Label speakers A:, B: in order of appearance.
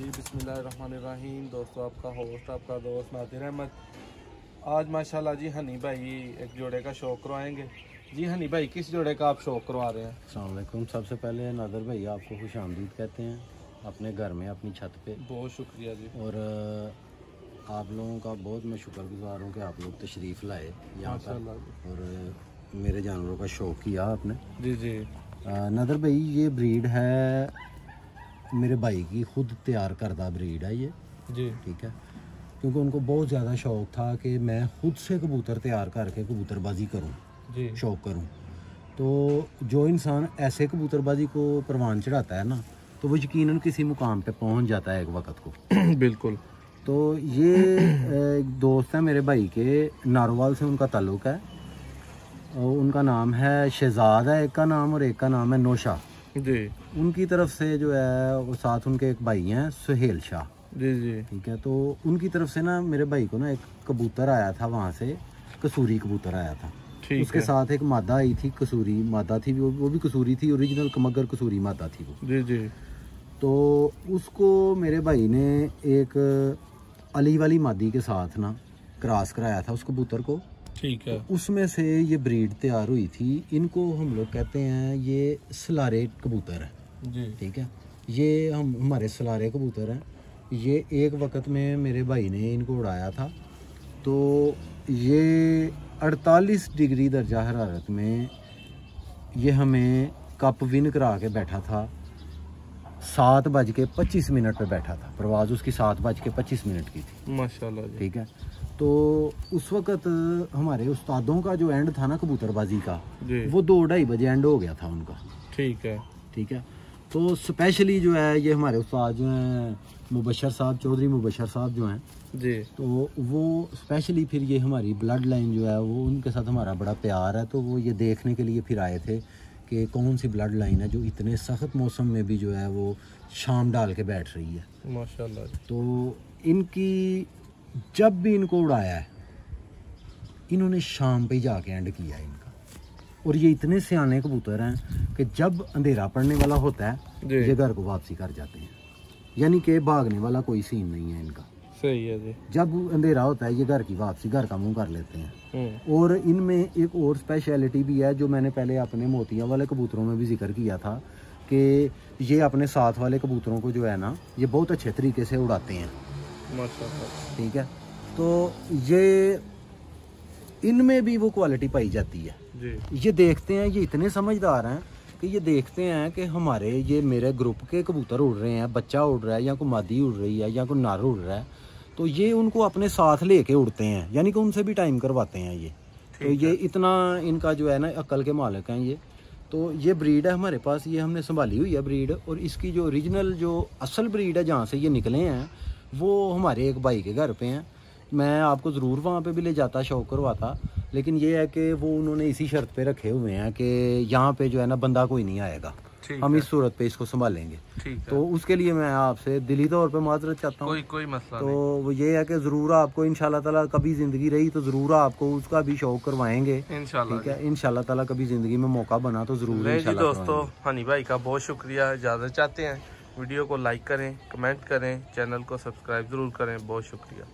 A: जी बिस्मिल्लाहिर्रहमानिर्रहीम। दोस्तों, आपका होस्ट आपका दोस्त नादिर अहमद। आज माशाल्लाह जी हनी भाई एक जोड़े का शौक करवाएंगे। जी हनी भाई, किस जोड़े का आप शौक करवा रहे हैं?
B: अस्सलाम वालेकुम। सबसे पहले नादिर भाई आपको खुश आमदीद कहते हैं अपने घर में, अपनी छत पे।
A: बहुत शुक्रिया जी।
B: और आप लोगों का बहुत मैं शुक्रगुजार हूँ कि आप लोग तशरीफ़ लाए यहाँ पर और मेरे जानवरों का शौक़ किया आपने।
A: जी जी।
B: नादिर भाई, ये ब्रीड है मेरे भाई की खुद तैयार करदा ब्रीड है ये
A: जी।
B: ठीक है, क्योंकि उनको बहुत ज़्यादा शौक़ था कि मैं खुद से कबूतर तैयार करके कबूतरबाजी करूँ
A: जी,
B: शौक़ करूँ। तो जो इंसान ऐसे कबूतरबाजी को परवान चढ़ाता है ना, तो वो यकीनन किसी मुकाम पे पहुंच जाता है एक वक्त को।
A: बिल्कुल।
B: तो ये एक दोस्त है मेरे भाई के, नारोवाल से उनका ताल्लुक़ है। और उनका नाम है शहजाद है एक का नाम, और एक का नाम है नौशा
A: जी।
B: उनकी तरफ से जो है, वो साथ उनके एक भाई हैं सुहेल शाह।
A: जी जी।
B: ठीक है, तो उनकी तरफ से ना मेरे भाई को ना एक कबूतर आया था, वहाँ से कसूरी कबूतर आया था। उसके साथ एक मादा आई थी, कसूरी मादा थी, वो भी कसूरी थी, ओरिजिनल कमगर कसूरी मादा थी वो।
A: जी जी।
B: तो उसको मेरे भाई ने एक अली वाली मादी के साथ ना क्रॉस कराया था उस कबूतर को।
A: ठीक है।
B: तो उसमें से ये ब्रीड तैयार हुई थी। इनको हम लोग कहते हैं ये सलारे कबूतर है
A: जी।
B: ठीक है, ये हमारे सलारे कबूतर हैं। ये एक वक्त में मेरे भाई ने इनको उड़ाया था। तो ये 48 डिग्री दर्जा हरारत में ये हमें कप विन करा के बैठा था। 7:25 पे बैठा था। परवाज़ उसकी 7:25 की थी
A: माशाल्लाह जी।
B: ठीक है। तो उस वक़्त हमारे उस्तादों का जो एंड था ना कबूतरबाजी का, वो 2-2:30 बजे एंड हो गया था उनका।
A: ठीक है।
B: ठीक है। तो स्पेशली जो है ये हमारे उस्ताद जो हैं मुबशर साहब, चौधरी मुबशर साहब जो हैं
A: जी,
B: तो वो स्पेशली फिर ये हमारी ब्लड लाइन जो है वो उनके साथ हमारा बड़ा प्यार है। तो वो ये देखने के लिए फिर आए थे कि कौन सी ब्लड लाइन है जो इतने सख्त मौसम में भी जो है वो शाम डाल के बैठ रही है।
A: माशाल्लाह।
B: तो इनकी जब भी इनको उड़ाया है, इन्होंने शाम पे जाके एंड किया है इनका। और ये इतने सियाने कबूतर हैं कि जब अंधेरा पड़ने वाला होता है ये घर को वापसी कर जाते हैं, यानी कि भागने वाला कोई सीन नहीं है इनका।
A: सही है जी।
B: जब अंधेरा होता है ये घर की वापसी, घर का मुंह कर लेते हैं। और इनमें एक और स्पेशलिटी भी है जो मैंने पहले अपने मोतिया वाले कबूतरों में भी जिक्र किया था कि ये अपने साथ वाले कबूतरों को जो है ना, ये बहुत अच्छे तरीके से उड़ाते हैं
A: माशाल्लाह।
B: ठीक है। तो ये इनमें भी वो क्वालिटी पाई जाती है
A: जी।
B: ये देखते हैं, ये इतने समझदार हैं कि ये देखते हैं कि हमारे ये मेरे ग्रुप के कबूतर उड़ रहे हैं, बच्चा उड़ रहा है या कोई मादी उड़ रही है या कोई नर उड़ रहा है, तो ये उनको अपने साथ लेके उड़ते हैं, यानी कि उनसे भी टाइम करवाते हैं ये। तो ये इतना इनका जो है ना अक्ल के मालिक हैं ये। तो ये ब्रीड है हमारे पास, ये हमने संभाली हुई है ब्रीड। और इसकी जो ओरिजिनल जो असल ब्रीड है जहाँ से ये निकले हैं वो हमारे एक भाई के घर पे हैं। मैं आपको ज़रूर वहाँ पे भी ले जाता, शौक करवाता, लेकिन ये है कि वो उन्होंने इसी शर्त पे रखे हुए हैं कि यहाँ पे जो है ना बंदा कोई नहीं आएगा, हम इस सूरत पे इसको संभालेंगे। तो उसके लिए मैं आपसे दिली तौर पे माजरत चाहता हूँ।
A: कोई मसला
B: तो
A: नहीं।
B: वो ये है कि ज़रूर आपको इंशाल्लाह ताला कभी ज़िंदगी रही तो ज़रूर आपको उसका भी शौक करवाएंगे
A: इंशाल्लाह।
B: ठीक है, इंशाल्लाह ताला कभी ज़िंदगी में मौका बना तो ज़रूर इंशाल्लाह।
A: दोस्तों, हनी भाई का बहुत शुक्रिया। इजाज़त चाहते हैं। वीडियो को लाइक करें, कमेंट करें, चैनल को सब्सक्राइब ज़रूर करें। बहुत शुक्रिया।